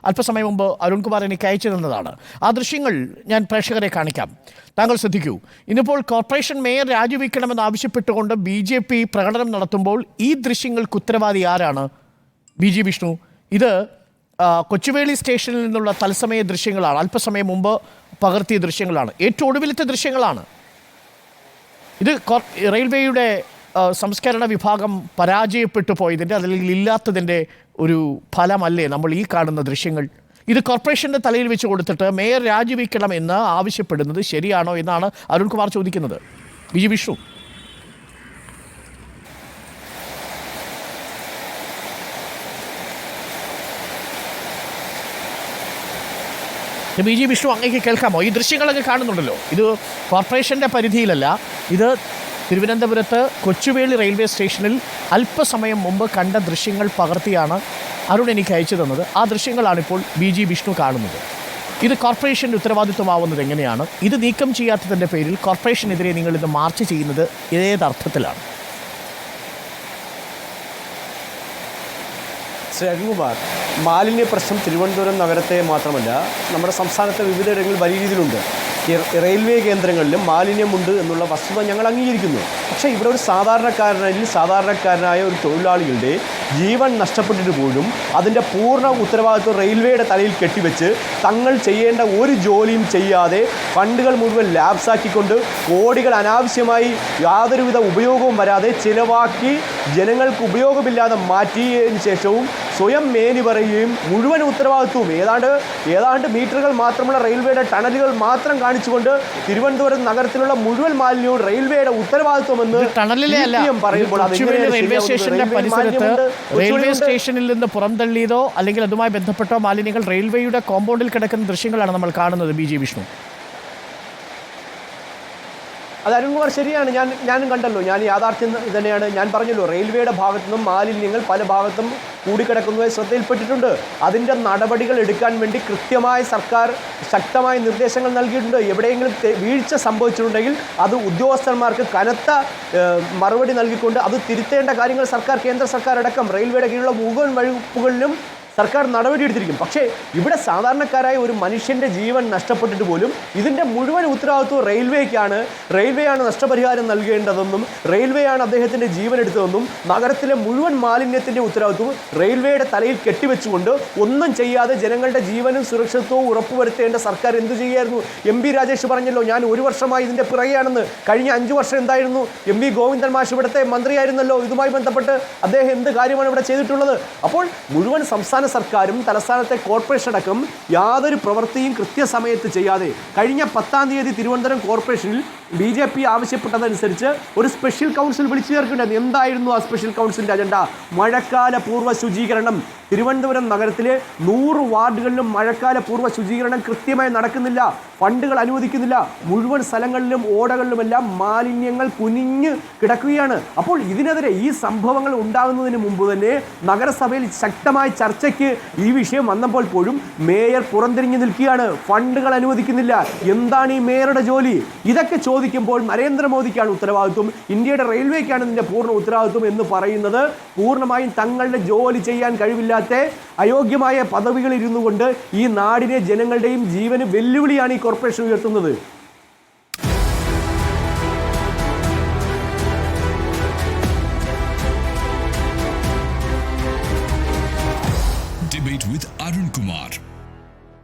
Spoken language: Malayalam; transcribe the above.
അല്പസമയം മുമ്പ് അരുൺകുമാർ എനിക്ക് അയച്ചു തന്നതാണ്. ആ ദൃശ്യങ്ങൾ ഞാൻ പ്രേക്ഷകരെ കാണിക്കാം, താങ്കൾ ശ്രദ്ധിക്കൂ. ഇന്നിപ്പോൾ കോർപ്പറേഷൻ മേയർ രാജിവെക്കണമെന്ന് ആവശ്യപ്പെട്ടുകൊണ്ട് BJP പ്രകടനം നടത്തുമ്പോൾ ഈ ദൃശ്യങ്ങൾക്ക് ഉത്തരവാദി ആരാണ്? BG വിഷ്ണു, ഇത് കൊച്ചുവേളി സ്റ്റേഷനിൽ നിന്നുള്ള തത്സമയ ദൃശ്യങ്ങളാണ്. അല്പസമയം മുമ്പ് പകർത്തിയ ദൃശ്യങ്ങളാണ്, ഏറ്റവും ഒടുവിലത്തെ ദൃശ്യങ്ങളാണ്. ഇത് റെയിൽവേയുടെ സംസ്കരണ വിഭാഗം പരാജയപ്പെട്ടു പോയതിൻ്റെ അല്ലെങ്കിൽ ഇല്ലാത്തതിൻ്റെ ഒരു ഫലമല്ലേ നമ്മൾ ഈ കാണുന്ന ദൃശ്യങ്ങൾ? ഇത് കോർപ്പറേഷൻ്റെ തലയിൽ വെച്ച് കൊടുത്തിട്ട് മേയർ രാജിവെക്കണം എന്ന് ആവശ്യപ്പെടുന്നത് ശരിയാണോ എന്നാണ് അരുൺകുമാർ ചോദിക്കുന്നത്. BG വിഷ്ണു, BG വിഷ്ണു അങ്ങേക്ക് കേൾക്കാമോ? ഈ ദൃശ്യങ്ങളൊക്കെ കാണുന്നുണ്ടല്ലോ, ഇത് കോർപ്പറേഷൻ്റെ പരിധിയിലല്ല, ഇത് തിരുവനന്തപുരത്ത് കൊച്ചുവേളി റെയിൽവേ സ്റ്റേഷനിൽ അല്പസമയം മുമ്പ് കണ്ട ദൃശ്യങ്ങൾ പകർത്തിയാണ് അരുൺ എനിക്ക് അയച്ചു തന്നത്. ആ ദൃശ്യങ്ങളാണിപ്പോൾ BG വിഷ്ണു കാണുന്നത്. ഇത് കോർപ്പറേഷൻ്റെ ഉത്തരവാദിത്വമാവുന്നത് എങ്ങനെയാണ്? ഇത് നീക്കം ചെയ്യാത്തതിൻ്റെ പേരിൽ കോർപ്പറേഷനെതിരെ നിങ്ങളിത് മാർച്ച് ചെയ്യുന്നത് ഏതർത്ഥത്തിലാണ്? ശ്രീ അരുൺകുമാർ, മാലിന്യ പ്രശ്നം തിരുവനന്തപുരം നഗരത്തെ മാത്രമല്ല നമ്മുടെ സംസ്ഥാനത്തെ വിവിധയിടങ്ങളിൽ വലിയ രീതിയിലുണ്ട്. റെയിൽവേ കേന്ദ്രങ്ങളിലും മാലിന്യമുണ്ട് എന്നുള്ള വസ്തുത ഞങ്ങൾ അംഗീകരിക്കുന്നു. പക്ഷേ ഇവിടെ ഒരു സാധാരണക്കാരനായ ഒരു തൊഴിലാളികളുടെ ജീവൻ നഷ്ടപ്പെട്ടിട്ട് പോലും അതിൻ്റെ പൂർണ്ണ ഉത്തരവാദിത്വം റെയിൽവേയുടെ തലയിൽ കെട്ടിവെച്ച് തങ്ങൾ ചെയ്യേണ്ട ഒരു ജോലിയും ചെയ്യാതെ ഫണ്ടുകൾ മുഴുവൻ ലാപ്സാക്കിക്കൊണ്ട് കോടികൾ അനാവശ്യമായി യാതൊരുവിധ ഉപയോഗവും വരാതെ ചിലവാക്കി ജനങ്ങൾക്ക് ഉപയോഗമില്ലാതെ മാറ്റിയതിനു ശേഷവും സ്വയം മേനി പറയുകയും മുഴുവൻ ഉത്തരവാദിത്വവും ഏതാണ്ട് മീറ്ററുകൾ മാത്രമുള്ള റെയിൽവേയുടെ ടണലുകൾ മാത്രം കാണിച്ചുകൊണ്ട് തിരുവനന്തപുരം നഗരത്തിലുള്ള മുഴുവൻ മാലിന്യവും റെയിൽവേയുടെ ഉത്തരവാദിത്വമെന്ന് പറയുമ്പോൾ റെയിൽവേ സ്റ്റേഷനിൽ നിന്ന് പുറന്തള്ളിയതോ അല്ലെങ്കിൽ അതുമായി ബന്ധപ്പെട്ടോ മാലിന്യങ്ങൾ റെയിൽവേയുടെ കോമ്പൗണ്ടിൽ കിടക്കുന്ന ദൃശ്യങ്ങളാണ് നമ്മൾ കാണുന്നത്. BG വിഷ്ണു, അത് അരുൺകുമാർ ശരിയാണ്, ഞാനും കണ്ടല്ലോ, ഞാൻ യാഥാർത്ഥ്യം തന്നെയാണ്. ഞാൻ പറഞ്ഞല്ലോ, റെയിൽവേയുടെ ഭാഗത്തു നിന്നും മാലിന്യങ്ങൾ പല ഭാഗത്തും കൂടിക്കിടക്കുന്നതായി ശ്രദ്ധയിൽപ്പെട്ടിട്ടുണ്ട്. അതിൻ്റെ നടപടികൾ എടുക്കാൻ വേണ്ടി കൃത്യമായ സർക്കാർ ശക്തമായ നിർദ്ദേശങ്ങൾ നൽകിയിട്ടുണ്ട്. എവിടെയെങ്കിലും വീഴ്ച സംഭവിച്ചിട്ടുണ്ടെങ്കിൽ അത് ഉദ്യോഗസ്ഥന്മാർക്ക് കനത്ത മറുപടി നൽകിക്കൊണ്ട് അത് തിരുത്തേണ്ട കാര്യങ്ങൾ കേന്ദ്ര സർക്കാർ അടക്കം റെയിൽവേയുടെ കീഴിലുള്ള മുഴുവൻ വകുപ്പുകളിലും സർക്കാർ നടപടിയെടുത്തിരിക്കും. പക്ഷേ ഇവിടെ സാധാരണക്കാരായ ഒരു മനുഷ്യൻ്റെ ജീവൻ നഷ്ടപ്പെട്ടിട്ട് പോലും ഇതിൻ്റെ മുഴുവൻ ഉത്തരവാദിത്വം റെയിൽവേയാണ് നഷ്ടപരിഹാരം നൽകേണ്ടതെന്നും റെയിൽവേയാണ് അദ്ദേഹത്തിൻ്റെ ജീവൻ എടുത്തതെന്നും നഗരത്തിലെ മുഴുവൻ മാലിന്യത്തിൻ്റെ ഉത്തരവാദിത്വം റെയിൽവേയുടെ തലയിൽ കെട്ടിവെച്ചുകൊണ്ട് ഒന്നും ചെയ്യാതെ ജനങ്ങളുടെ ജീവനും സുരക്ഷിതത്വവും ഉറപ്പുവരുത്തേണ്ട സർക്കാർ എന്തു ചെയ്യായിരുന്നു? MP രാജേഷ് പറഞ്ഞല്ലോ, ഞാൻ 1 വർഷമായി ഇതിൻ്റെ പിറകെയാണെന്ന്. കഴിഞ്ഞ 5 വർഷം എന്തായിരുന്നു? MP ഗോവിന്ദൻ മാഷ് ഇവിടുത്തെ മന്ത്രിയായിരുന്നല്ലോ. ഇതുമായി ബന്ധപ്പെട്ട് അദ്ദേഹം എന്ത് കാര്യമാണ് ഇവിടെ ചെയ്തിട്ടുള്ളത്? അപ്പോൾ മുഴുവൻ സംസ്ഥാന സർക്കാരും തലസ്ഥാനത്തെ കോർപ്പറേഷൻ അടക്കം യാതൊരു പ്രവൃത്തിയും കൃത്യസമയത്ത് ചെയ്യാതെ കഴിഞ്ഞ 10-ാം തീയതി തിരുവനന്തപുരം കോർപ്പറേഷനിൽ BJP ആവശ്യപ്പെട്ടതനുസരിച്ച് ഒരു സ്പെഷ്യൽ കൗൺസിൽ വിളിച്ചു ചേർക്കേണ്ടത്. എന്തായിരുന്നു ആ സ്പെഷ്യൽ കൗൺസിലിൻ്റെ അജണ്ട? മഴക്കാല പൂർവ്വ ശുചീകരണം. തിരുവനന്തപുരം നഗരത്തിലെ 100 വാർഡുകളിലും മഴക്കാല പൂർവ്വ ശുചീകരണം കൃത്യമായി നടക്കുന്നില്ല, ഫണ്ടുകൾ അനുവദിക്കുന്നില്ല. മുഴുവൻ സ്ഥലങ്ങളിലും ഓടകളിലുമെല്ലാം മാലിന്യങ്ങൾ കുനിഞ്ഞ് കിടക്കുകയാണ്. അപ്പോൾ ഇതിനെതിരെ ഈ സംഭവങ്ങൾ ഉണ്ടാകുന്നതിന് മുമ്പ് തന്നെ നഗരസഭയിൽ ശക്തമായ ചർച്ചയ്ക്ക് ഈ വിഷയം വന്നപ്പോൾ പോലും മേയർ പുറംതിരിഞ്ഞു നിൽക്കുകയാണ്. ഫണ്ടുകൾ അനുവദിക്കുന്നില്ല. എന്താണ് ഈ മേയറുടെ ജോലി? ഇതൊക്കെ ചോദിക്കുമ്പോൾ നരേന്ദ്രമോദിക്കാണ് ഉത്തരവാദിത്വം, ഇന്ത്യയുടെ റെയിൽവേക്കാണ് ഇതിൻ്റെ പൂർണ്ണ ഉത്തരവാദിത്വം എന്ന് പറയുന്നത് പൂർണ്ണമായും തങ്ങളുടെ ജോലി ചെയ്യാൻ കഴിവില്ലാത്ത അയോഗ്യമായ പദവികളിൽ ഇരുന്നു കൊണ്ട് ഈ നാടിനെ ജനങ്ങളുടെയും ജീവന് വെല്ലുവിളിയാണ് ഈ കോർപ്പറേഷൻ ഉയർത്തുന്നത്. Debate with Arun Kumar.